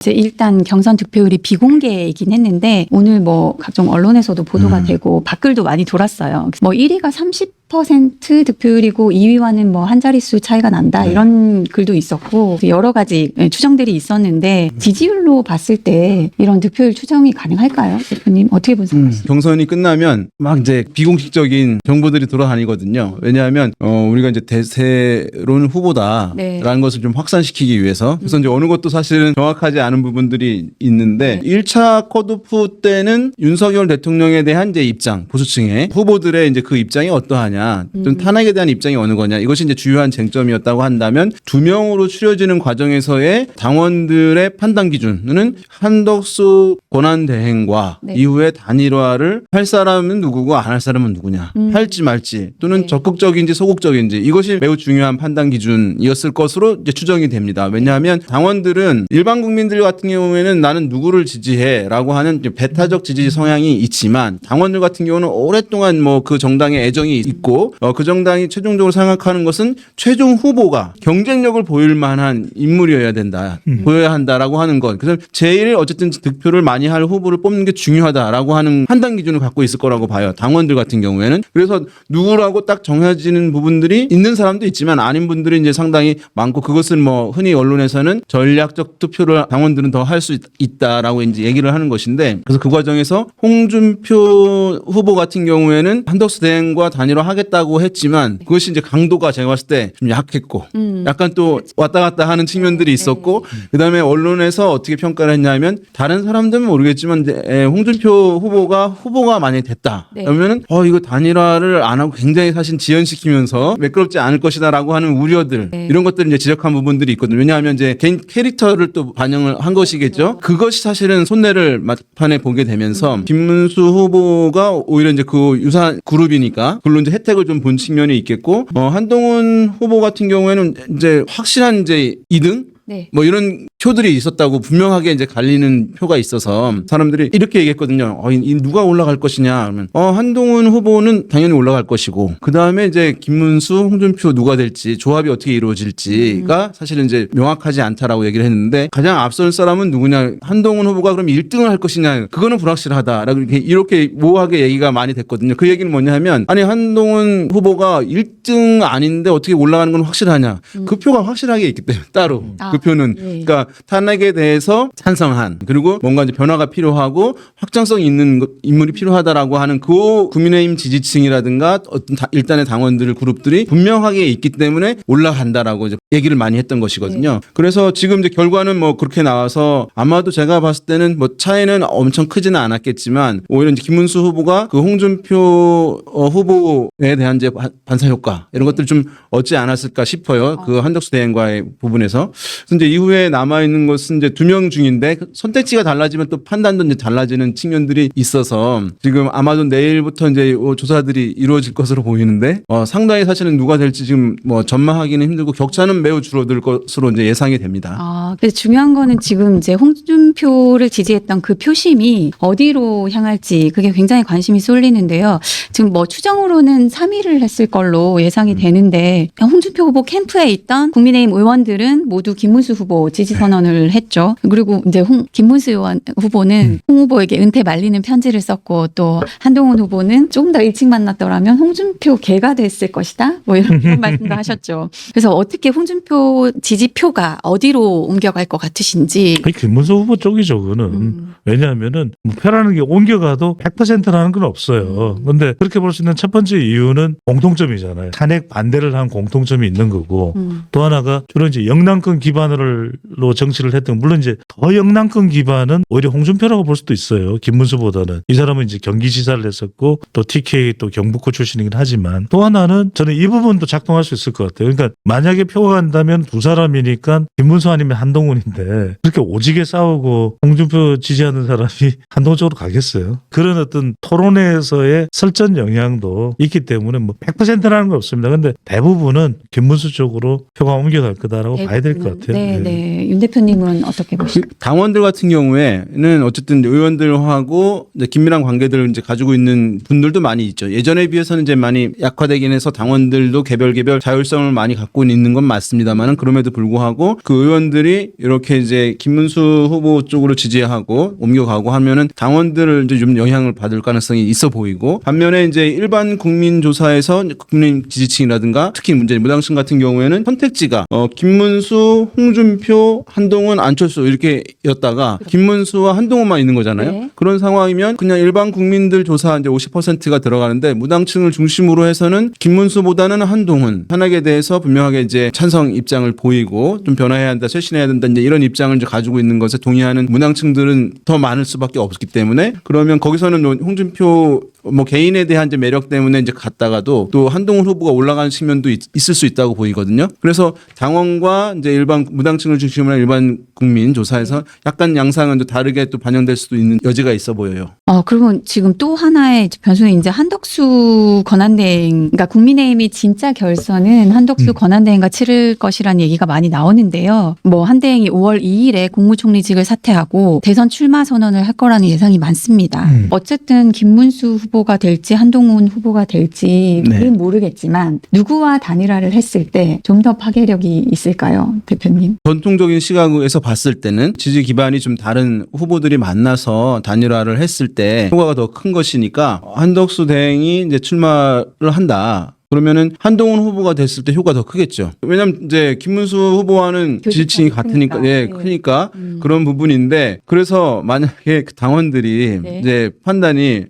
이제 일단 경선 득표율이 비공개이긴 했는데 오늘 뭐 각종 언론에서도 보도가 되고 밖글도 많이 돌았어요. 뭐 1위가 30% 득표율이고 2위와는 뭐 한 자릿수 차이가 난다 이런 글도 있었고 여러 가지 추정들이 있었는데 지지율로 봤을 때 이런 득표율 추정이 가능할까요? 대표님 어떻게 분석하시나요? 경선이 끝나면 막 이제 비공식적인 정보들이 돌아다니거든요. 왜냐하면 우리가 이제 대세론 후보다라는 것을 좀 확산시키기 위해서 그래서 이제 어느 것도 사실은 정확하지 않은 부분들이 있는데 1차 컷오프 때는 윤석열 대통령에 대한 이제 입장 보수층의 후보들의 이제 그 입장이 어떠하냐, 좀 탄핵에 대한 입장이 어느 거냐 이것이 이제 주요한 쟁점이었다고 한다면 2명으로 추려지는 과정에서의 당원들의 판단 기준은 한덕수 권한대행과 이후에 단일화를 할 사람은 누구고 안 할 사람은 누구냐, 할지 말지 또는 적극적인지 소극적인지 이것이 매우 중요한 판단 기준이었을 것으로 이제 추정이 됩니다. 왜냐하면 당원들은 일반 국민들 같은 경우에는 나는 누구를 지지해라고 하는 배타적 지지 성향이 있지만 당원들 같은 경우는 오랫동안 뭐 그 정당에 애정이 있고 그 정당이 최종적으로 생각하는 것은 최종 후보가 경쟁력을 보일 만한 인물이어야 된다, 보여야 한다라고 하는 것. 그래서 제일 어쨌든 득표를 많이 할 후보를 뽑는 게 중요하다라고 하는 판단 기준을 갖고 있을 거라고 봐요. 당원들 같은 경우에는. 그래서 누구라고 딱 정해지는 부분들이 있는 사람도 있지만 아닌 분들이 이제 상당히 많고 그것은 뭐 흔히 언론에서는 전략적 투표를 당원들은 더 할 수 있다라고 이제 얘기를 하는 것인데 그래서 그 과정에서 홍준표 후보 같은 경우에는 한덕수 대행과 단일화 하겠다고 했지만 그것이 이제 강도가 제가 봤을 때 좀 약했고 약간 또 왔다 갔다 하는 측면들이 있었고 그다음에 언론에서 어떻게 평가를 했냐면 다른 사람들은 모르겠지만 이제 홍준표 후보가 만약에 됐다 그러면은 이거 단일화를 안 하고 굉장히 사실 지연시키면서 매끄럽지 않을 것이다라고 하는 우려들 이런 것들을 이제 지적한 부분들이 있거든요. 왜냐하면 이제 개인 캐릭터를 또 반영을 한 것이겠죠. 그것이 사실은 손해를 막판에 보게 되면서 김문수 후보가 오히려 이제 그 유사한 그룹이니까 물론 이제 혜택을 좀 본 측면이 있겠고 한동훈 후보 같은 경우에는 이제 확실한 이제 2등 뭐 이런 표들이 있었다고 분명하게 이제 갈리는 표가 있어서 사람들이 이렇게 얘기했거든요. 이 누가 올라갈 것이냐 그러면 한동훈 후보는 당연히 올라갈 것이고 그 다음에 이제 김문수, 홍준표 누가 될지 조합이 어떻게 이루어질지가 사실은 이제 명확하지 않다라고 얘기를 했는데 가장 앞설 사람은 누구냐, 한동훈 후보가 그럼 1등을 할 것이냐 그거는 불확실하다라고 이렇게 모호하게 얘기가 많이 됐거든요. 그 얘기는 뭐냐면 아니 한동훈 후보가 1등 아닌데 어떻게 올라가는 건 확실하냐, 그 표가 확실하게 있기 때문에 따로 그 표는 그러니까 탄핵에 대해서 찬성한 그리고 뭔가 이제 변화가 필요하고 확장성 있는 인물이 필요하다라고 하는 그 국민의힘 지지층이라든가 어떤 일단의 당원들 그룹들이 분명하게 있기 때문에 올라간다라고 이제 얘기를 많이 했던 것이거든요. 그래서 지금 이제 결과는 뭐 그렇게 나와서 아마도 제가 봤을 때는 뭐 차이는 엄청 크지는 않았겠지만 오히려 이제 김문수 후보가 그 홍준표 후보에 대한 이제 반사 효과 이런 것들 좀 얻지 않았을까 싶어요. 그 한덕수 대행과의 부분에서. 그래서 이제 이후에 남아 있는 것은 이제 2명 중인데 선택지가 달라지면 또 판단도 이제 달라지는 측면들이 있어서 지금 아마도 내일부터 이제 조사들이 이루어질 것으로 보이는데 상당히 사실은 누가 될지 지금 뭐 전망하기는 힘들고 격차는 매우 줄어들 것으로 이제 예상이 됩니다. 그래서 중요한 거는 지금 이제 홍준표를 지지했던 그 표심이 어디로 향할지 그게 굉장히 관심이 쏠리는데요. 지금 뭐 추정으로는 3위를 했을 걸로 예상이 되는데 홍준표 후보 캠프에 있던 국민의힘 의원들은 모두 김문수 후보 지지 선언을 했죠. 그리고 이제 김문수 후보는 홍 후보에게 은퇴 말리는 편지를 썼고 또 한동훈 후보는 조금 더 일찍 만났더라면 홍준표 개가 됐을 것이다. 뭐 이런 말씀도 하셨죠. 그래서 어떻게 홍준표 지지표가 어디로 옮겨갈 것 같으신지. 김문수 후보 쪽이죠, 그거는. 왜냐하면은 표라는 게 옮겨가도 100%라는 건 없어요. 그런데 그렇게 볼 수 있는 첫 번째 이유는 공통점이잖아요. 탄핵 반대를 한 공통점이 있는 거고 또 하나가 주로 이제 영남권 기반으로 정치를 했던, 물론 이제 더 영남권 기반은 오히려 홍준표라고 볼 수도 있어요. 김문수보다는. 이 사람은 이제 경기지사를 했었고 또 TK 또 경북고 출신이긴 하지만 또 하나는 저는 이 부분도 작동할 수 있을 것 같아요. 그러니까 만약에 표가 간다면 두 사람이니까 김문수 아니면 한동훈인데 그렇게 오지게 싸우고 홍준표 지지하는 않는 사람이 한동훈 쪽으로 가겠어요. 그런 어떤 토론회에서의 설전 영향도 있기 때문에 뭐 100%라는 건 없습니다. 근데 대부분은 김문수 쪽으로 표가 옮겨갈 거다라고 봐야 될 것 같아요. 네, 네. 윤 대표님은 어떻게 보십니까? 당원들 같은 경우에는 어쨌든 의원들하고 이제 긴밀한 관계들을 이제 가지고 있는 분들도 많이 있죠. 예전에 비해서는 이제 많이 약화되긴 해서 당원들도 개별 자율성을 많이 갖고 있는 건 맞습니다만은 그럼에도 불구하고 그 의원들이 이렇게 이제 김문수 후보 쪽으로 지지하고 옮겨가고 하면은 당원들을 이제 좀 영향을 받을 가능성이 있어 보이고 반면에 이제 일반 국민 조사에서 국민 지지층이라든가 특히 문재인 무당층 같은 경우에는 선택지가 김문수, 홍준표, 한동훈, 안철수 이렇게였다가 김문수와 한동훈만 있는 거잖아요. 네. 그런 상황이면 그냥 일반 국민들 조사 이제 50%가 들어가는데 무당층을 중심으로 해서는 김문수보다는 한동훈 탄핵에 대해서 분명하게 이제 찬성 입장을 보이고 좀 변화해야 한다, 쇄신해야 된다 이제 이런 입장을 이제 가지고 있는 것에 동의하는 무당층들은 더 많을 수밖에 없기 때문에 그러면 거기서는 홍준표 뭐 개인에 대한 이제 매력 때문에 이제 갔다가도 또 한동훈 후보가 올라가는 측면도 있을 수 있다고 보이거든요. 그래서 당원과 이제 일반 무당층을 중심으로 한 일반 국민 조사에서 약간 양상은 또 다르게 또 반영될 수도 있는 여지가 있어 보여요. 그러면 지금 또 하나의 변수는 이제 한덕수 권한대행, 그러니까 국민의힘이 진짜 결선은 한덕수 권한대행과 치를 것이라는 얘기가 많이 나오는데요. 뭐 한대행이 5월 2일에 국무총리직을 사퇴하고 대선 출마 선언을 할 거라는 예상이 많습니다. 어쨌든 김문수 후보가 될지 한동훈 후보가 될지 그건 모르겠지만 누구와 단일화를 했을 때 좀 더 파괴력이 있을까요, 대표님? 전통적인 시각에서 봤을 때는 지지 기반이 좀 다른 후보들이 만나서 단일화를 했을 때 효과가 더 큰 것이니까 한덕수 대행이 이제 출마를 한다. 그러면은 한동훈 후보가 됐을 때 효과가 더 크겠죠. 왜냐하면 이제 김문수 후보와는 지지층이 같으니까, 크니까 그런 부분인데 그래서 만약에 당원들이 이제 판단이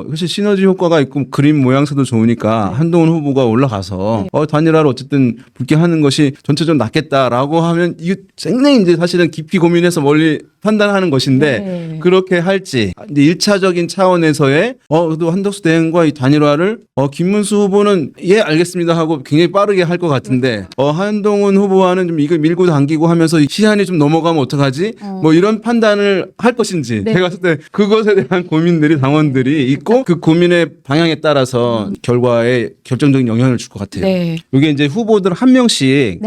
사실 시너지 효과가 있고 그림 모양새도 좋으니까 한동훈 후보가 올라가서 단일화를 어쨌든 붙게 하는 것이 전체적으로 낫겠다라고 하면 이게 굉장히 이제 사실은 깊이 고민해서 멀리 판단하는 것인데 그렇게 할지 이제 1차적인 차원에서의 또 한덕수 대행과 이 단일화를 김문수 후보는 예 알겠습니다 하고 굉장히 빠르게 할 것 같은데 한동훈 후보와는 좀 이걸 밀고 당기고 하면서 시한이 좀 넘어가면 어떡하지? 뭐 이런 판단을 할 것인지 제가 봤을 때 그것에 대한 고민들이 당원들이 있고 그 고민의 방향에 따라서 결과에 결정적인 영향을 줄 것 같아요. 이게 이제 후보들 한 명씩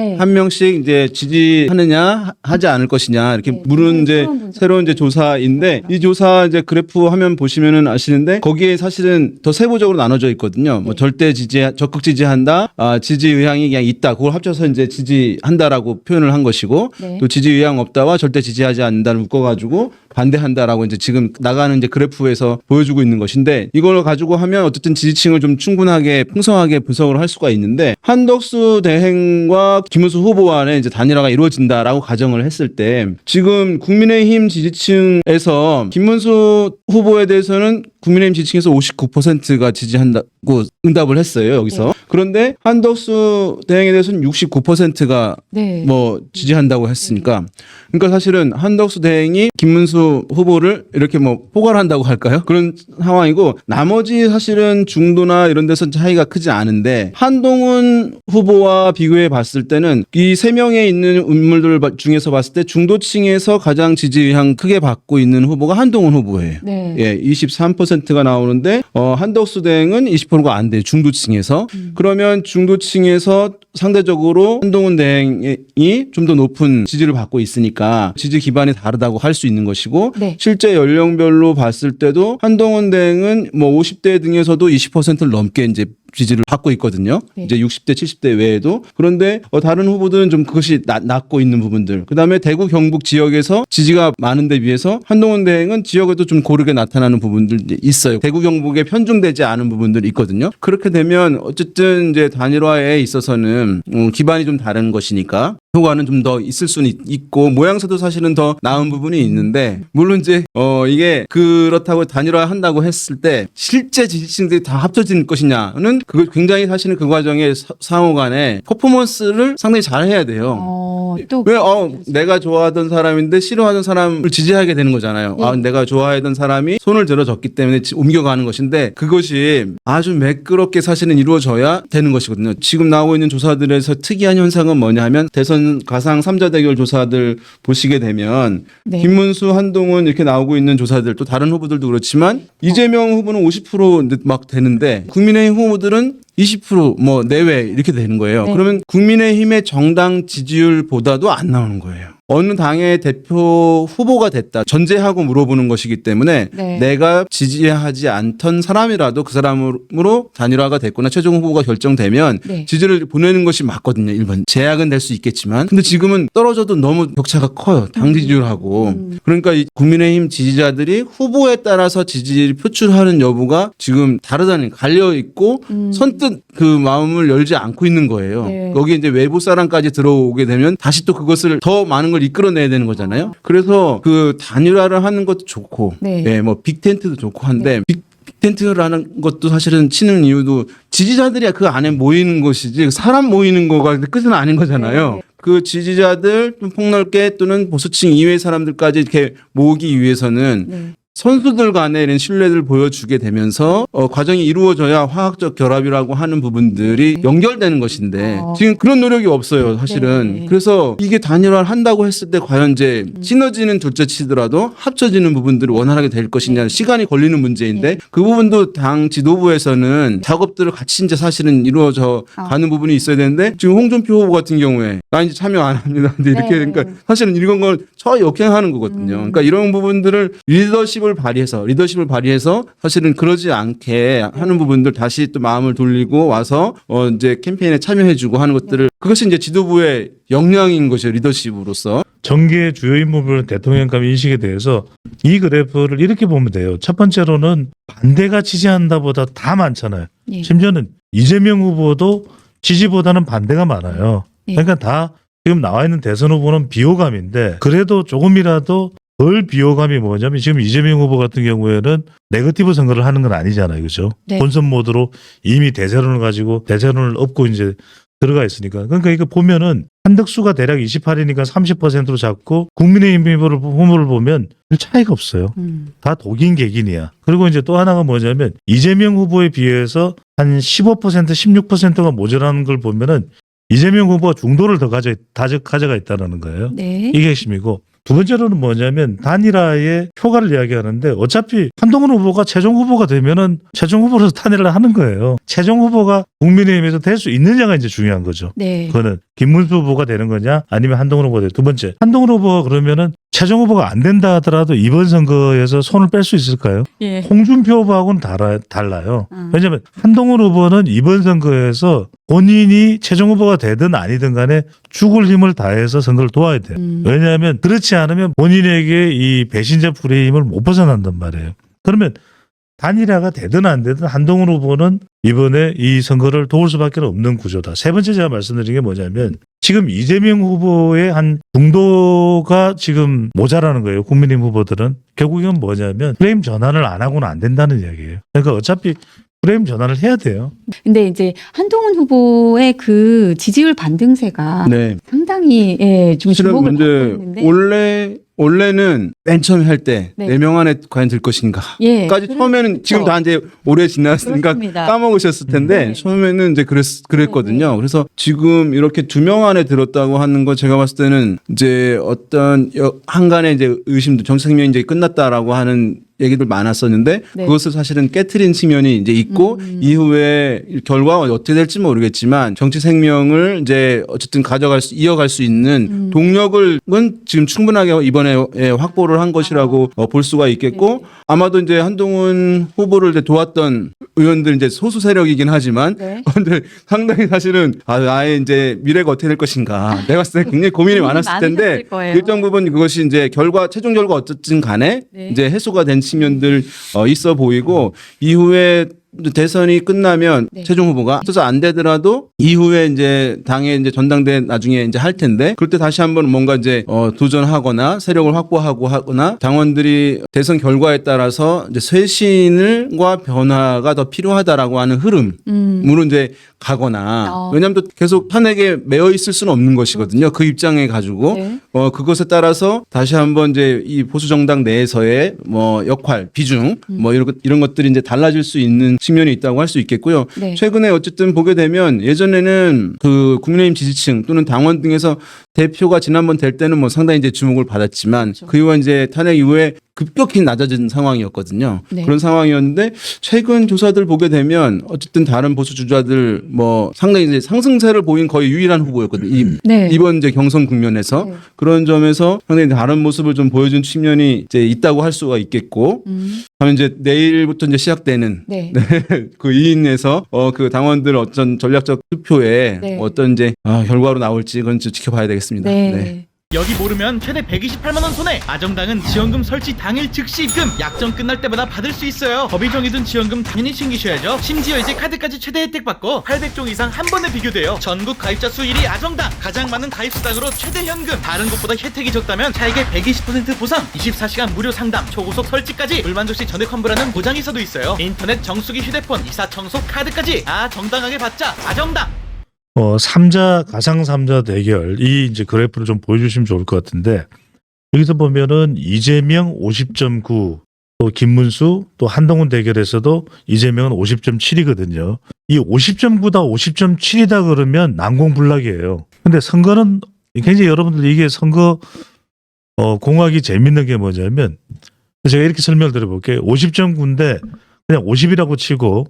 이제 지지하느냐 하지 않을 것이냐 이렇게 물은 이제 새로운 이제 조사인데 이 조사 이제 그래프 화면 보시면은 아시는데 거기에 사실은 더 세부적으로 나눠져 있거든요. 뭐 절대 지지, 적극 지지한다, 지지 의향이 그냥 있다. 그걸 합쳐서 이제 지지한다라고 표현을 한 것이고 또 지지 의향 없다와 절대 지지하지 않는다를 묶어가지고 반대한다라고 이제 지금 나가는 이제 그래프에서 보여주고 있는 것인데 이걸 가지고 하면 어쨌든 지지층을 좀 충분하게 풍성하게 분석을 할 수가 있는데 한덕수 대행과 김문수 후보 안에 이제 단일화가 이루어진다라고 가정을 했을 때 지금 국민의힘 지지층에서 김문수 후보에 대해서는 국민의힘 지지층에서 59%가 지지한다고 응답을 했어요 여기서. 그런데 한덕수 대행에 대해서는 69%가 뭐 지지한다고 했으니까 그러니까 사실은 한덕수 대행이 김문수 후보를 이렇게 뭐 포괄한다고 할까요? 그런 상황이고 나머지 사실은 중도나 이런 데서 차이가 크지 않은데 한동훈 후보와 비교해 봤을 때는 이 세 명에 있는 인물들 중에서 봤을 때 중도층에서 가장 지지 의향 크게 받고 있는 후보가 한동훈 후보예요. 23%가 나오는데 한덕수 대행은 20%가 안 돼요. 중도층에서. 그러면 중도층에서 상대적으로 한동훈 대행이 좀 더 높은 지지를 받고 있으니까 지지 기반이 다르다고 할 수 있는 것이고 실제 연령별로 봤을 때도 한동훈 대행은 뭐 50대 등에서도 20%를 넘게 이제 지지를 받고 있거든요. 이제 60대, 70대 외에도. 그런데 다른 후보들은 좀 그것이 낮고 있는 부분들. 그다음에 대구, 경북 지역에서 지지가 많은 데 비해서 한동훈 대행은 지역에도 좀 고르게 나타나는 부분들이 있어요. 대구, 경북에 편중되지 않은 부분들이 있거든요. 그렇게 되면 어쨌든 이제 단일화에 있어서는 기반이 좀 다른 것이니까 효과는 좀 더 있을 수는 있고 모양새도 사실은 더 나은 부분이 있는데 물론 이제 이게 그렇다고 단일화 한다고 했을 때 실제 지지층들이 다 합쳐질 것이냐는 그거 굉장히 사실은 그 과정에 상호 간에 퍼포먼스를 상당히 잘 해야 돼요. 왜 내가 좋아하던 사람인데 싫어하던 사람을 지지하게 되는 거잖아요. 내가 좋아하던 사람이 손을 들어줬기 때문에 옮겨가는 것인데 그것이 아주 매끄럽게 사실은 이루어져야 되는 것이거든요. 지금 나오고 있는 조사들에서 특이한 현상은 뭐냐 하면 대선 가상 3자 대결 조사들 보시게 되면 네. 김문수, 한동훈 이렇게 나오고 있는 조사들 또 다른 후보들도 그렇지만 이재명 후보는 50%막 되는데 국민의힘 후보들은 20%뭐 내외 이렇게 되는 거예요. 네. 그러면 국민의힘의 정당 지지율보다도 안 나오는 거예요. 어느 당의 대표 후보가 됐다 전제하고 물어보는 것이기 때문에 네. 내가 지지하지 않던 사람이라도 그 사람으로 단일화가 됐거나 최종 후보가 결정되면 네. 지지를 보내는 것이 맞거든요. 일반 제약은 될 수 있겠지만 근데 지금은 떨어져도 너무 격차가 커요. 당 지지율하고. 그러니까 이 국민의힘 지지자들이 후보에 따라서 지지를 표출하는 여부가 지금 다르다는 갈려 있고 선뜻 그 마음을 열지 않고 있는 거예요. 네. 여기 이제 외부 사람까지 들어오게 되면 다시 또 그것을 더 많은 걸 이끌어내야 되는 거잖아요. 그래서 그 단일화를 하는 것도 좋고, 네. 예, 뭐 빅텐트도 좋고 한데 빅텐트라는 것도 사실은 치는 이유도 지지자들이 그 안에 모이는 것이지 사람 모이는 거가 끝은 아닌 거잖아요. 네. 그 지지자들 좀 폭넓게 또는 보수층 이외의 사람들까지 이렇게 모으기 위해서는 네. 선수들 간에 이런 신뢰를 보여주게 되면서 과정이 이루어져야 화학적 결합이라고 하는 부분들이 연결되는 것인데 지금 그런 노력이 없어요, 사실은. 네. 그래서 이게 단일화를 한다고 했을 때 과연 이제 시너지는 둘째 치더라도 합쳐지는 부분들을 원활하게 될 것이냐 시간이 걸리는 문제인데 그 부분도 당 지도부에서는 작업들을 같이 이제 사실은 이루어져 가는 부분이 있어야 되는데 지금 홍준표 후보 같은 경우에 나 이제 참여 안 합니다. 근데 이렇게 네. 그러니까 사실은 이런 걸 역행하는 거거든요. 그러니까 이런 부분들을 리더십을 발휘해서 사실은 그러지 않게 하는 부분들 다시 또 마음을 돌리고 와서 이제 캠페인에 참여해주고 하는 것들을 그것이 이제 지도부의 역량인 것이죠. 리더십으로서. 정계의 주요 인물은 대통령감 인식에 대해서 이 그래프를 이렇게 보면 돼요. 첫 번째로는 반대가 지지한다보다 다 많잖아요. 예. 심지어는 이재명 후보도 지지보다는 반대가 많아요. 예. 그러니까 다 지금 나와 있는 대선 후보는 비호감인데 그래도 조금이라도 덜 비호감이 뭐냐면 지금 이재명 후보 같은 경우에는 네거티브 선거를 하는 건 아니잖아요. 그죠? 네. 본선 모드로 이미 대세론을 가지고 대세론을 업고 이제 들어가 있으니까. 그러니까 이거 보면은 한덕수가 대략 28이니까 30%로 잡고 국민의힘 후보를 보면 별 차이가 없어요. 다 독인 개긴이야. 그리고 이제 또 하나가 뭐냐면 이재명 후보에 비해서 한 15% 16%가 모자라는 걸 보면은 이재명 후보가 중도를 더 가져가 있다는 거예요. 네. 이게 핵심이고 두 번째로는 뭐냐면 단일화의 효과를 이야기하는데 어차피 한동훈 후보가 최종 후보가 되면은 최종 후보로서 단일화를 하는 거예요. 최종 후보가 국민의힘에서 될 수 있느냐가 이제 중요한 거죠. 네. 그거는 김문수 후보가 되는 거냐 아니면 한동훈 후보가 되는 두 번째 한동훈 후보가 그러면은 최종 후보가 안 된다 하더라도 이번 선거에서 손을 뺄 수 있을까요? 예. 홍준표 후보하고는 달라요. 왜냐하면 한동훈 후보는 이번 선거에서 본인이 최종 후보가 되든 아니든 간에 죽을 힘을 다해서 선거를 도와야 돼요. 왜냐하면 그렇지 않으면 본인에게 이 배신자 프레임을 못 벗어난단 말이에요. 그러면 단일화가 되든 안 되든 한동훈 후보는 이번에 이 선거를 도울 수밖에 없는 구조다. 세 번째 제가 말씀드린 게 뭐냐면 지금 이재명 후보의 한 중도가 지금 모자라는 거예요. 국민의힘 후보들은. 결국 이건 뭐냐면 프레임 전환을 안 하고는 안 된다는 이야기예요. 그러니까 어차피 프레임 전환을 해야 돼요. 근데 이제 한동훈 후보의 그 지지율 반등세가 네. 상당히 좀 실은 주목을 받고 근데 있는데 원래는 맨 처음에 할 때 네. 4명 안에 과연 들 것인가. 예. 까지 처음에는 지금 다 이제 오래 지났으니까 그렇습니다. 까먹으셨을 텐데 네. 처음에는 이제 그랬거든요. 그래서 지금 이렇게 2명 안에 들었다고 하는 거 제가 봤을 때는 이제 어떤 한간의 이제 의심도 정치 생명이 이제 끝났다라고 하는 얘기들 많았었는데 네. 그것을 사실은 깨트린 측면이 이제 있고 이후에 결과가 어떻게 될지 모르겠지만 정치 생명을 이제 어쨌든 이어갈 수 있는 동력은 지금 충분하게 이번에 확보를 한 것이라고 볼 수가 있겠고 네. 아마도 이제 한동훈 후보를 이제 도왔던 의원들 이제 소수 세력이긴 하지만 네. 근데 상당히 사실은 아예 이제 미래가 어떻게 될 것인가 내가 봤을 때 굉장히 고민이 많았을 텐데 많으셨을 거예요. 일정 부분 그것이 이제 최종 결과 어쨌든 간에 네. 이제 해소가 된 측면들 있어 보이고 이후에 대선이 끝나면 네. 최종 후보가 없어서 안 되더라도 이후에 이제 당의 이제 전당대 나중에 이제 할 텐데 그럴 때 다시 한번 뭔가 이제 도전하거나 세력을 확보하고 하거나 당원들이 대선 결과에 따라서 이제 쇄신과 변화가 더 필요하다라고 하는 흐름으로 이제 가거나 왜냐하면 또 계속 탄핵에 매여 있을 수는 없는 것이거든요. 그 입장에 가지고 네. 그것에 따라서 다시 한번 이제 이 보수 정당 내에서의 뭐 역할 비중 뭐 이런 것들이 이제 달라질 수 있는 측면이 있다고 할 수 있겠고요. 네. 최근에 어쨌든 보게 되면 예전에는 그 국민의힘 지지층 또는 당원 등에서 대표가 지난번 될 때는 뭐 상당히 이제 주목을 받았지만 그렇죠. 그 이후에 이제 탄핵 이후에 급격히 낮아진 상황이었거든요. 네. 그런 상황이었는데 최근 조사들 보게 되면 어쨌든 다른 보수 주자들 뭐 상당히 이제 상승세를 보인 거의 유일한 후보였거든요. 네. 이번 이제 경선 국면에서 네. 그런 점에서 상당히 다른 모습을 좀 보여준 측면이 이제 있다고 할 수가 있겠고, 하면 이제 내일부터 이제 시작되는 네. 그 2인에서 그 당원들 어떤 전략적 투표에 네. 어떤 이제 결과로 나올지 그건 좀 지켜봐야 되겠습니다. 네. 네. 여기 모르면 최대 128만 원 손해. 아정당은 지원금 설치 당일 즉시 입금. 약정 끝날 때마다 받을 수 있어요. 법이 정해둔 지원금 당연히 챙기셔야죠. 심지어 이제 카드까지 최대 혜택 받고 800종 이상 한 번에 비교돼요. 전국 가입자 수 1위 아정당. 가장 많은 가입 수당으로 최대 현금. 다른 곳보다 혜택이 적다면 차액의 120% 보상. 24시간 무료 상담. 초고속 설치까지. 불만족 시 전액 환불하는 보장이사도 있어요. 인터넷 정수기 휴대폰 이사 청소 카드까지. 정당하게 받자. 아정당. 가상 3자 대결, 이제 그래프를 좀 보여주시면 좋을 것 같은데, 여기서 보면은 이재명 50.9, 또 김문수, 또 한동훈 대결에서도 이재명은 50.7이거든요. 이 50.9다, 50.7이다 그러면 난공불락이에요. 근데 선거는 굉장히 여러분들 이게 선거, 공학이 재밌는 게 뭐냐면, 제가 이렇게 설명을 드려볼게요. 50.9인데 그냥 50이라고 치고,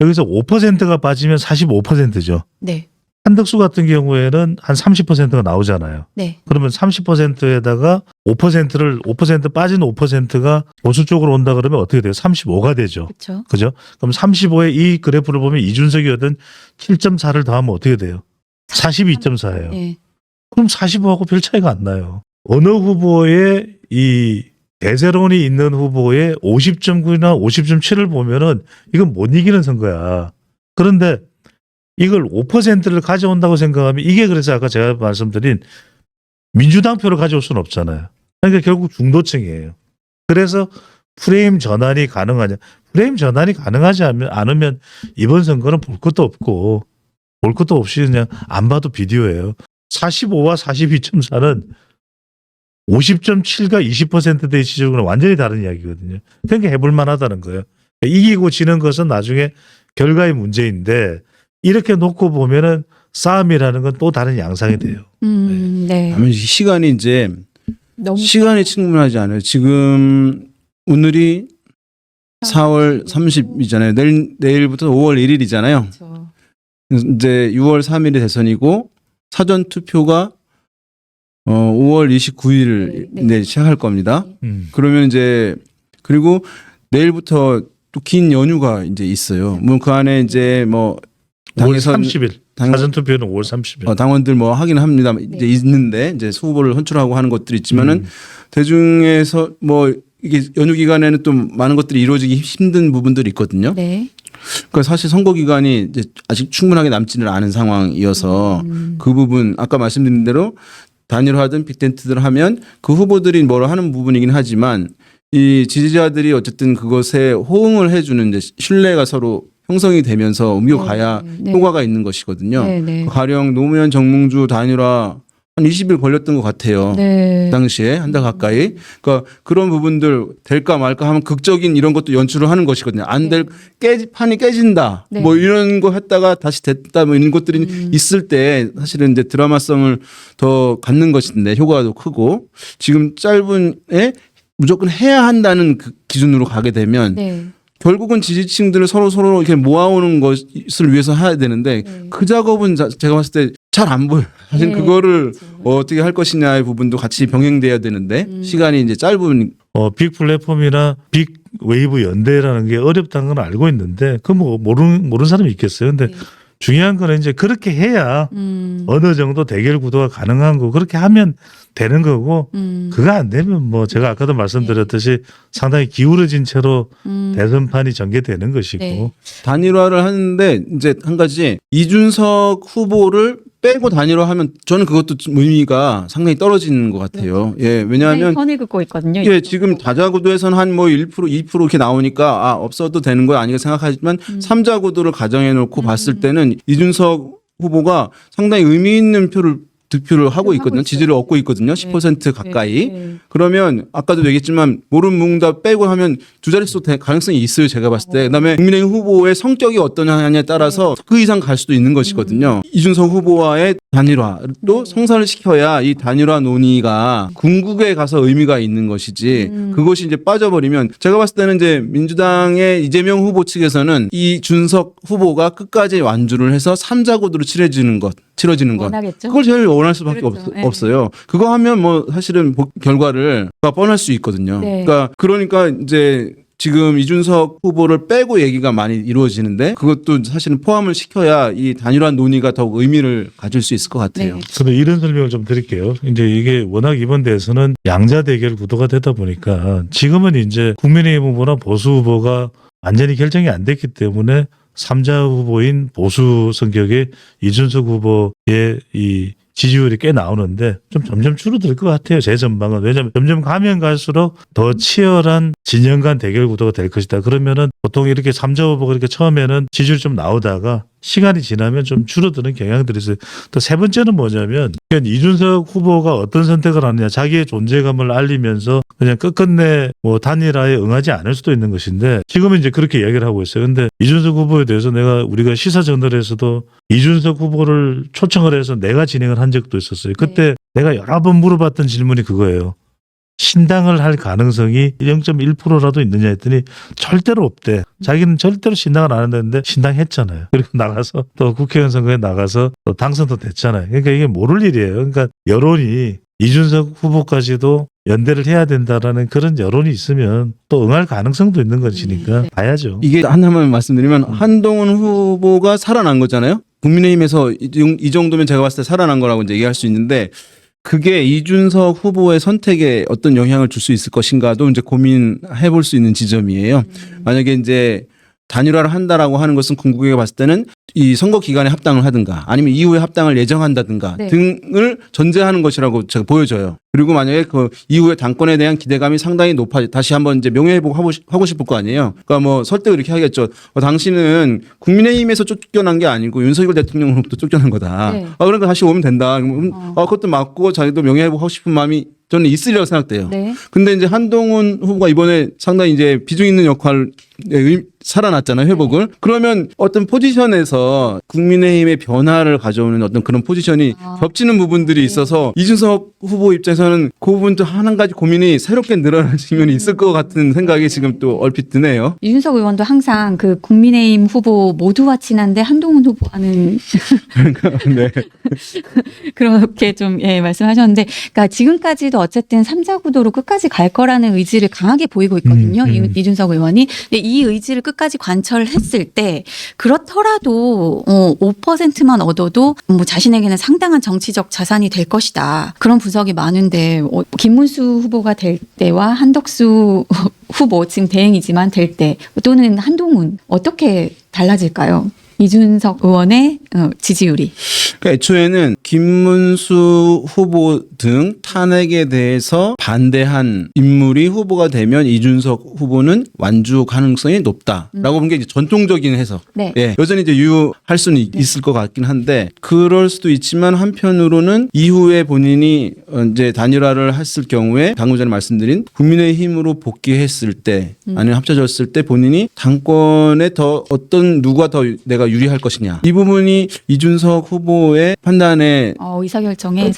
여기서 5%가 빠지면 45%죠. 네. 한덕수 같은 경우에는 한 30%가 나오잖아요. 네. 그러면 30%에다가 5% 빠진 5%가 보수 쪽으로 온다 그러면 어떻게 돼요? 35가 되죠. 그렇죠. 그죠? 그럼 35에 이 그래프를 보면 이준석이 얻은 7.4를 더하면 어떻게 돼요? 42.4예요. 네. 그럼 45하고 별 차이가 안 나요. 어느 후보의 이 대세론이 있는 후보의 50.9나 50.7을 보면은 이건 못 이기는 선거야. 그런데 이걸 5%를 가져온다고 생각하면 이게 그래서 아까 제가 말씀드린 민주당 표를 가져올 수는 없잖아요. 그러니까 결국 중도층이에요. 그래서 프레임 전환이 가능하냐. 프레임 전환이 가능하지 않으면 이번 선거는 볼 것도 없고 볼 것도 없이 그냥 안 봐도 비디오예요. 45와 42.4는 50.7과 20%대의 지지율은 완전히 다른 이야기거든요. 그러니까 해볼 만하다는 거예요. 이기고 지는 것은 나중에 결과의 문제인데 이렇게 놓고 보면은 싸움이라는 건 또 다른 양상이 돼요. 네. 다만 시간이 이제 너무 시간이 충분하지 않아요. 지금 오늘이 4월 30일이잖아요. 내일부터 5월 1일이잖아요. 그렇죠. 이제 6월 3일이 대선이고 사전 투표가 5월 29일 네. 시작할 겁니다. 그러면 이제 그리고 내일부터 또 긴 연휴가 이제 있어요. 뭐 그 안에 이제 뭐 5월 30일 사전 투표는 5월 30일. 당원들 뭐 하긴 합니다. 이제 있는데 이제 후보를 선출하고 하는 것들이 있지만은 대중에서 뭐 이게 연휴 기간에는 또 많은 것들이 이루어지기 힘든 부분들이 있거든요. 네. 그러니까 사실 선거 기간이 이제 아직 충분하게 남지는 않은 상황이어서 그 부분 아까 말씀드린 대로 단일화든 빅텐트들 하면 그 후보들이 뭐라 하는 부분이긴 하지만 이 지지자들이 어쨌든 그것에 호응을 해주는 이제 신뢰가 서로 형성이 되면서 옮겨가야 네. 효과가 있는 것이거든요. 네. 네. 가령 노무현 정몽주 단일화 한 20일 걸렸던 것 같아요. 네. 그 당시에 한 달 가까이. 그러니까 그런 부분들 될까 말까 하면 극적인 이런 것도 연출을 하는 것이거든요. 안 될 판이 깨진다. 네. 뭐 이런 거 했다가 다시 됐다. 뭐 이런 것들이 있을 때 사실은 이제 드라마성을 더 갖는 것인데 효과도 크고 지금 짧은에 무조건 해야 한다는 그 기준으로 가게 되면 네. 결국은 지지층들을 서로 이렇게 모아오는 것을 위해서 해야 되는데 그 작업은 제가 봤을 때 잘 안 보여요. 사실 네. 그거를 어떻게 할 것이냐의 부분도 같이 병행돼야 되는데 시간이 이제 짧은 빅 플랫폼이나 빅 웨이브 연대라는 게 어렵다는 건 알고 있는데 그 뭐 모르는 사람이 있겠어요. 근데 중요한 거는 이제 그렇게 해야 어느 정도 대결 구도가 가능한 거 그렇게 하면 되는 거고 그거 안 되면 뭐 제가 아까도 말씀드렸듯이 상당히 기울어진 채로 대선판이 전개되는 것이고 네. 단일화를 하는데 이제 한 가지 이준석 후보를 빼고 단일화하면 저는 그것도 좀 의미가 상당히 떨어지는 것 같아요. 예, 왜냐하면 선을 긋고 있거든요. 예, 지금 다자구도에서는 한 뭐 1%, 2% 이렇게 나오니까 없어도 되는 거 아니가 생각하지만 3자구도를 가정해 놓고 봤을 때는 이준석 후보가 상당히 의미 있는 표를 득표를 하고 있거든요. 지지를 얻고 있거든요. 10% 가까이. 네. 그러면 아까도 얘기했지만 모름뭉다 빼고 하면 두 자릿수 될 가능성이 있어요. 제가 봤을 때. 그다음에 국민의힘 후보의 성격이 어떠냐에 따라서 그 이상 갈 수도 있는 것이거든요. 이준석 후보와의 단일화도 성사를 시켜야 이 단일화 논의가 궁극에 가서 의미가 있는 것이지 그것이 이제 빠져버리면 제가 봤을 때는 이제 민주당의 이재명 후보 측에서는 이준석 후보가 끝까지 완주를 해서 3자 구도로 치러지는 것. 원하겠죠? 그걸 제일 원할 수밖에 그렇죠. 네. 없어요. 그거 하면 뭐 사실은 결과를 뻔할 수 있거든요. 네. 그러니까 이제 지금 이준석 후보를 빼고 얘기가 많이 이루어지는데 그것도 사실은 포함을 시켜야 이 단일화 논의가 더욱 의미를 가질 수 있을 것 같아요. 네. 근데 이런 설명을 좀 드릴게요. 이제 이게 워낙 이번 대에서는 양자 대결 구도가 되다 보니까 지금은 이제 국민의힘 후보나 보수 후보가 완전히 결정이 안 됐기 때문에 3자 후보인 보수 성격의 이준석 후보의 이 지지율이 꽤 나오는데 좀 점점 줄어들 것 같아요. 제 전망은. 왜냐하면 점점 가면 갈수록 더 치열한 진영 간 대결 구도가 될 것이다. 그러면은 보통 이렇게 3자 후보가 이렇게 처음에는 지지율이 좀 나오다가 시간이 지나면 좀 줄어드는 경향들이 있어요. 또 세 번째는 뭐냐면 이준석 후보가 어떤 선택을 하느냐 자기의 존재감을 알리면서 그냥 끝끝내 뭐 단일화에 응하지 않을 수도 있는 것인데 지금은 이제 그렇게 이야기를 하고 있어요. 근데 이준석 후보에 대해서 우리가 시사 저널에서도 이준석 후보를 초청을 해서 내가 진행을 한 적도 있었어요. 그때 내가 여러 번 물어봤던 질문이 그거예요. 신당을 할 가능성이 0.1%라도 있느냐 했더니 절대로 없대. 자기는 절대로 신당을 안 한다는데 신당했잖아요. 그리고 나가서 또 국회의원 선거에 나가서 또 당선도 됐잖아요. 그러니까 이게 모를 일이에요. 그러니까 여론이 이준석 후보까지도 연대를 해야 된다라는 그런 여론이 있으면 또 응할 가능성도 있는 것이니까 봐야죠. 이게 하나만 말씀드리면 한동훈 후보가 살아난 거잖아요. 국민의힘에서 이 정도면 제가 봤을 때 살아난 거라고 이제 얘기할 수 있는데 그게 이준석 후보의 선택에 어떤 영향을 줄 수 있을 것인가도 이제 고민해 볼 수 있는 지점이에요. 만약에 이제 단일화를 한다라고 하는 것은 궁극에 봤을 때는 이 선거 기간에 합당을 하든가 아니면 이후에 합당을 예정한다든가 네. 등을 전제하는 것이라고 제가 보여져요. 그리고 만약에 그 이후에 당권에 대한 기대감이 상당히 다시 한번 이제 명예회복 하고 싶을 거 아니에요. 그러니까 뭐 설득을 이렇게 하겠죠. 당신은 국민의힘에서 쫓겨난 게 아니고 윤석열 대통령으로부터 쫓겨난 거다. 네. 그러니까 다시 오면 된다. 그것도 맞고 자기도 명예회복하고 싶은 마음이 저는 있으리라고 생각돼요. 네. 근데 이제 한동훈 후보가 이번에 상당히 이제 비중 있는 역할을 살아났잖아요, 회복을. 그러면 어떤 포지션에서 국민의힘의 변화를 가져오는 어떤 그런 포지션이 겹치는 부분들이 있어서 이준석 후보 입장에서는 그 부분도 한 가지 고민이 새롭게 늘어나는 측면이 있을 것 같은 생각이 지금 또 얼핏 드네요. 이준석 의원도 항상 그 국민의힘 후보 모두와 친한데 한동훈 후보와는 네. 그렇게 좀 말씀하셨는데, 그러니까 지금까지도 어쨌든 3자 구도로 끝까지 갈 거라는 의지를 강하게 보이고 있거든요. 이준석 의원이. 근데 이 의지를 끝까지 관철했을 때 그렇더라도 5%만 얻어도 뭐 자신에게는 상당한 정치적 자산이 될 것이다. 그런 분석이 많은데 김문수 후보가 될 때와 한덕수 후보 지금 대행이지만 될 때 또는 한동훈 어떻게 달라질까요? 이준석 의원의 지지율이. 그러니까 애초에는 김문수 후보 등 탄핵에 대해서 반대한 인물이 후보가 되면 이준석 후보는 완주 가능성이 높다라고 본 게 이제 전통적인 해석. 네. 예, 여전히 이제 유효할 수는 있을 것 같긴 한데 그럴 수도 있지만 한편으로는 이후에 본인이 이제 단일화를 했을 경우에 방금 전에 말씀드린 국민의힘으로 복귀했을 때 아니면 합쳐졌을 때 본인이 당권에 더 누가 더 내가 유리할 것이냐 이 부분이 이준석 후보의 판단에 의사결정에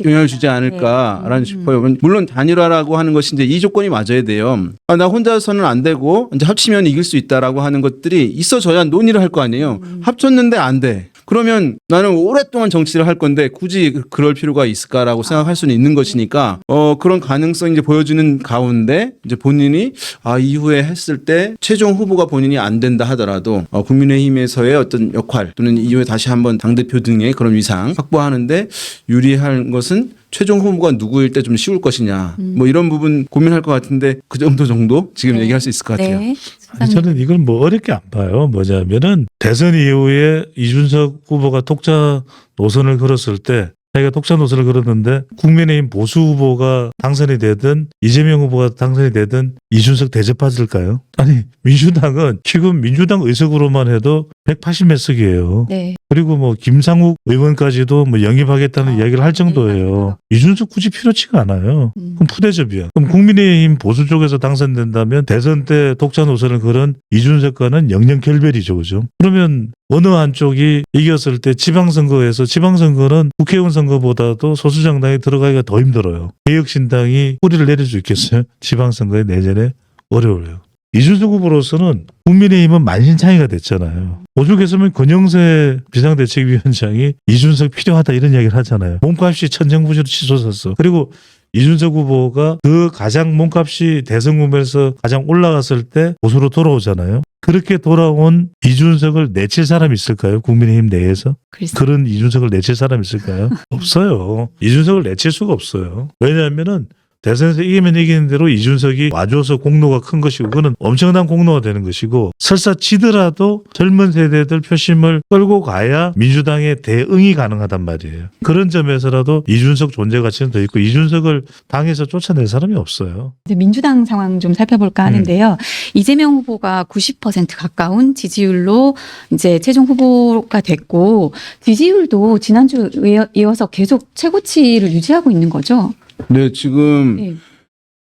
영향을 주지 않을까라는 싶어요. 물론 단일화라고 하는 것이 이제 이 조건이 맞아야 돼요. 나 혼자서는 안 되고 이제 합치면 이길 수 있다라고 하는 것들이 있어져야 논의를 할 거 아니에요. 합쳤는데 안 돼. 그러면 나는 오랫동안 정치를 할 건데 굳이 그럴 필요가 있을까라고 생각할 수는 있는 것이니까 그런 가능성이 이제 보여주는 가운데 이제 본인이 이후에 했을 때 최종 후보가 본인이 안 된다 하더라도 국민의힘에서의 어떤 역할 또는 이후에 다시 한번 당대표 등의 그런 위상 확보하는데 유리한 것은 최종 후보가 누구일 때 좀 쉬울 것이냐 뭐 이런 부분 고민할 것 같은데 그 정도 지금 얘기할 수 있을 것 같아요. 네. 아니, 저는 이걸 뭐 어렵게 안 봐요. 뭐냐면은 대선 이후에 이준석 후보가 독자 노선을 걸었을 때 자기가 독자 노선을 걸었는데 국민의힘 보수 후보가 당선이 되든 이재명 후보가 당선이 되든 이준석 대접받을까요? 아니 민주당은 지금 민주당 의석으로만 해도 180몇 석이에요. 네. 그리고 뭐 김상욱 의원까지도 뭐 영입하겠다는 이야기를 할 정도예요. 이준석 굳이 필요치가 않아요. 그럼 푸대접이야. 그럼 국민의힘 보수 쪽에서 당선된다면 대선 때 독자 노선을 걸은 이준석과는 영영결별이죠, 그죠? 그러면 어느 한쪽이 이겼을 때 지방선거는 국회의원 선거보다도 소수정당에 들어가기가 더 힘들어요. 개혁신당이 뿌리를 내릴 수 있겠어요? 지방선거에 내년에 어려워요. 이준석 후보로서는 국민의힘은 만신창이가 됐잖아요. 오죽했으면 권영세 비상대책위원장이 이준석 필요하다 이런 이야기를 하잖아요. 몸값이 천정부지로 치솟았어. 그리고 이준석 후보가 그 가장 몸값이 대선 국면에서 가장 올라갔을 때 보수로 돌아오잖아요. 그렇게 돌아온 이준석을 내칠 사람이 있을까요? 국민의힘 내에서? 그런 이준석을 내칠 사람이 있을까요? 없어요. 이준석을 내칠 수가 없어요. 왜냐하면은 대선에서 이기면 이기는 대로 이준석이 와줘서 공로가 큰 것이고 그거는 엄청난 공로가 되는 것이고 설사 지더라도 젊은 세대들 표심을 끌고 가야 민주당의 대응이 가능하단 말이에요. 그런 점에서라도 이준석 존재 가치는 더 있고 이준석을 당에서 쫓아낼 사람이 없어요. 이제 민주당 상황 좀 살펴볼까 하는데요. 이재명 후보가 90% 가까운 지지율로 이제 최종 후보가 됐고 지지율도 지난주 이어서 계속 최고치를 유지하고 있는 거죠. 네, 지금 네.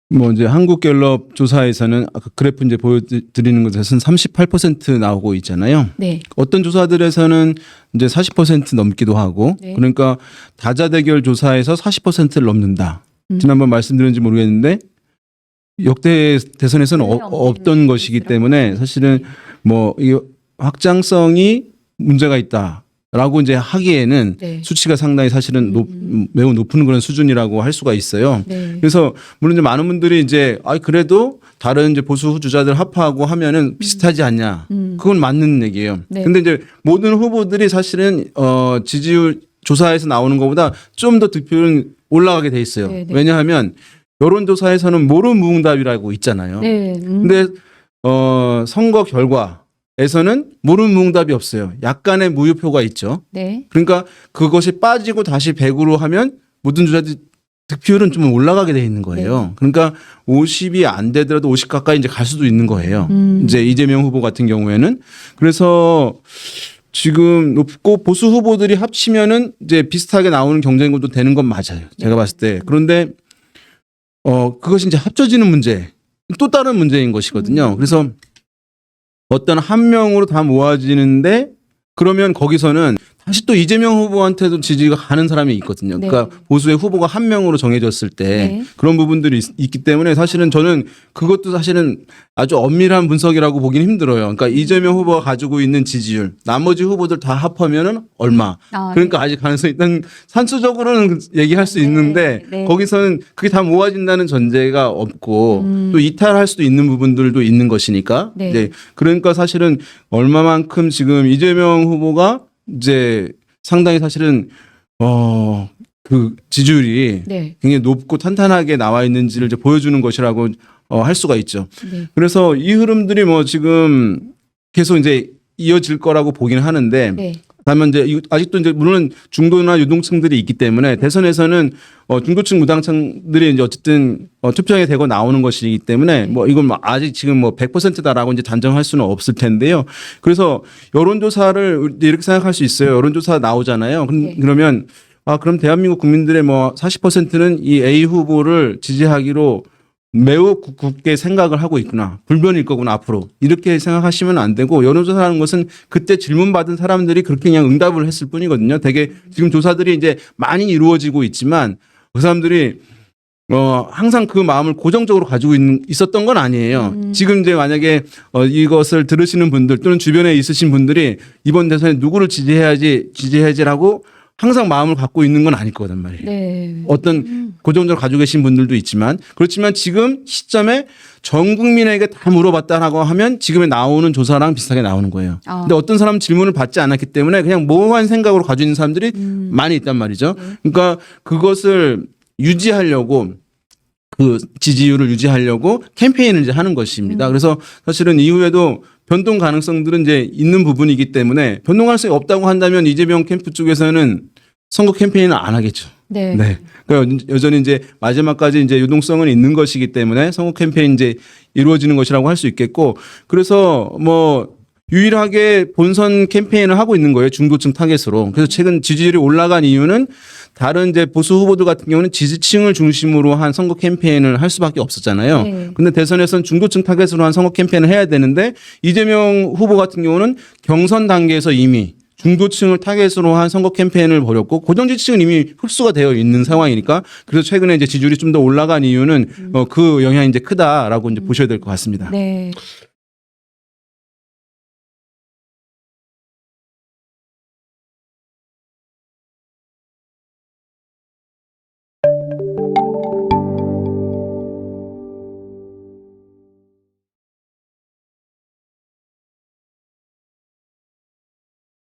뭐 이제 한국갤럽 조사에서는 아까 그래프 이제 보여드리는 것에서는 38% 나오고 있잖아요. 네. 어떤 조사들에서는 이제 40% 넘기도 하고 네. 그러니까 다자대결 조사에서 40%를 넘는다. 지난번 말씀드렸는지 모르겠는데 역대 대선에서는 없던 것이기 때문에 사실은 뭐 이 확장성이 문제가 있다. 라고 이제 하기에는 네. 수치가 상당히 사실은 매우 높은 그런 수준이라고 할 수가 있어요. 네. 그래서 물론 이제 많은 분들이 이제 그래도 다른 이제 보수 주자들 합하고 하면은 비슷하지 않냐. 그건 맞는 얘기예요. 네. 근데 이제 모든 후보들이 사실은 지지율 조사에서 나오는 것보다 좀 더 득표율은 올라가게 돼 있어요. 네, 네. 왜냐하면 여론조사에서는 모른무응답이라고 있잖아요. 네. 근데 선거 결과에서는 모른무응답이 없어요. 약간의 무효표가 있죠. 네. 그러니까 그것이 빠지고 다시 100으로 하면 모든 주자들 득표율은 좀 올라가게 돼 있는 거예요. 네. 그러니까 50이 안 되더라도 50 가까이 이제 갈 수도 있는 거예요. 이제 이재명 후보 같은 경우에는. 그래서 지금 높고 보수 후보들이 합치면은 이제 비슷하게 나오는 경쟁구도 되는 건 맞아요. 제가 봤을 때. 그런데 그것이 이제 합쳐지는 문제. 또 다른 문제인 것이거든요. 그래서 어떤 한 명으로 다 모아지는데 그러면 거기서는 다시 또 이재명 후보한테도 지지가 가는 사람이 있거든요. 네. 그러니까 보수의 후보가 한 명으로 정해졌을 때 네. 그런 부분들이 있기 때문에 사실은 저는 그것도 사실은 아주 엄밀한 분석이라고 보기는 힘들어요. 그러니까 이재명 후보가 가지고 있는 지지율, 나머지 후보들 다 합하면은 얼마. 그러니까 아직 가능성이 일단 산수적으로는 얘기할 수 있는데 네. 거기서는 그게 다 모아진다는 전제가 없고 또 이탈할 수도 있는 부분들도 있는 것이니까. 네. 이제 그러니까 사실은 얼마만큼 지금 이재명 후보가 이제 상당히 사실은 그 지지율이 네. 굉장히 높고 탄탄하게 나와 있는지를 이제 보여주는 것이라고 할 수가 있죠. 네. 그래서 이 흐름들이 뭐 지금 계속 이제 이어질 거라고 보기는 하는데 네. 다만 이제 아직도 이제 물론 중도나 유동층들이 있기 때문에 대선에서는 중도층 무당층들이 이제 어쨌든 투표장에 대고 나오는 것이기 때문에 뭐 이건 뭐 아직 지금 뭐 100%다라고 이제 단정할 수는 없을 텐데요. 그래서 여론조사를 이렇게 생각할 수 있어요. 여론조사 나오잖아요. 그러면 그럼 대한민국 국민들의 뭐 40%는 이 A 후보를 지지하기로 매우 굳게 생각을 하고 있구나. 불변일 거구나 앞으로. 이렇게 생각하시면 안 되고 여론조사라는 것은 그때 질문받은 사람들이 그렇게 그냥 응답을 했을 뿐이거든요. 되게 지금 조사들이 이제 많이 이루어지고 있지만 그 사람들이 항상 그 마음을 고정적으로 가지고 있었던 건 아니에요. 지금 이제 만약에 이것을 들으시는 분들 또는 주변에 있으신 분들이 이번 대선에 누구를 지지해야지라고 항상 마음을 갖고 있는 건 아닐 거란 말이에요. 네. 어떤 고정적으로 가지고 계신 분들도 있지만 그렇지만 지금 시점에 전 국민에게 다 물어봤다라고 하면 지금에 나오는 조사랑 비슷하게 나오는 거예요. 근데 어떤 사람은 질문을 받지 않았기 때문에 그냥 모호한 생각으로 가지고 있는 사람들이 많이 있단 말이죠. 그러니까 그것을 유지하려고 그 지지율을 유지하려고 캠페인을 이제 하는 것입니다. 그래서 사실은 이후에도 변동 가능성들은 이제 있는 부분이기 때문에 변동 가능성이 없다고 한다면 이재명 캠프 쪽에서는 선거 캠페인은 안 하겠죠. 네. 네. 그러니까 여전히 이제 마지막까지 이제 유동성은 있는 것이기 때문에 선거 캠페인 이제 이루어지는 것이라고 할 수 있겠고, 그래서 뭐 유일하게 본선 캠페인을 하고 있는 거예요. 중도층 타겟으로. 그래서 최근 지지율이 올라간 이유는 다른 이제 보수 후보들 같은 경우는 지지층을 중심으로 한 선거 캠페인을 할 수밖에 없었잖아요. 네. 근데 대선에서는 중도층 타겟으로 한 선거 캠페인을 해야 되는데 이재명 후보 같은 경우는 경선 단계에서 이미 중도층을 타겟으로 한 선거 캠페인을 벌였고 고정 지지층은 이미 흡수가 되어 있는 상황이니까 그래서 최근에 이제 지지율이 좀 더 올라간 이유는 그 영향이 이제 크다라고 이제 보셔야 될 것 같습니다. 네.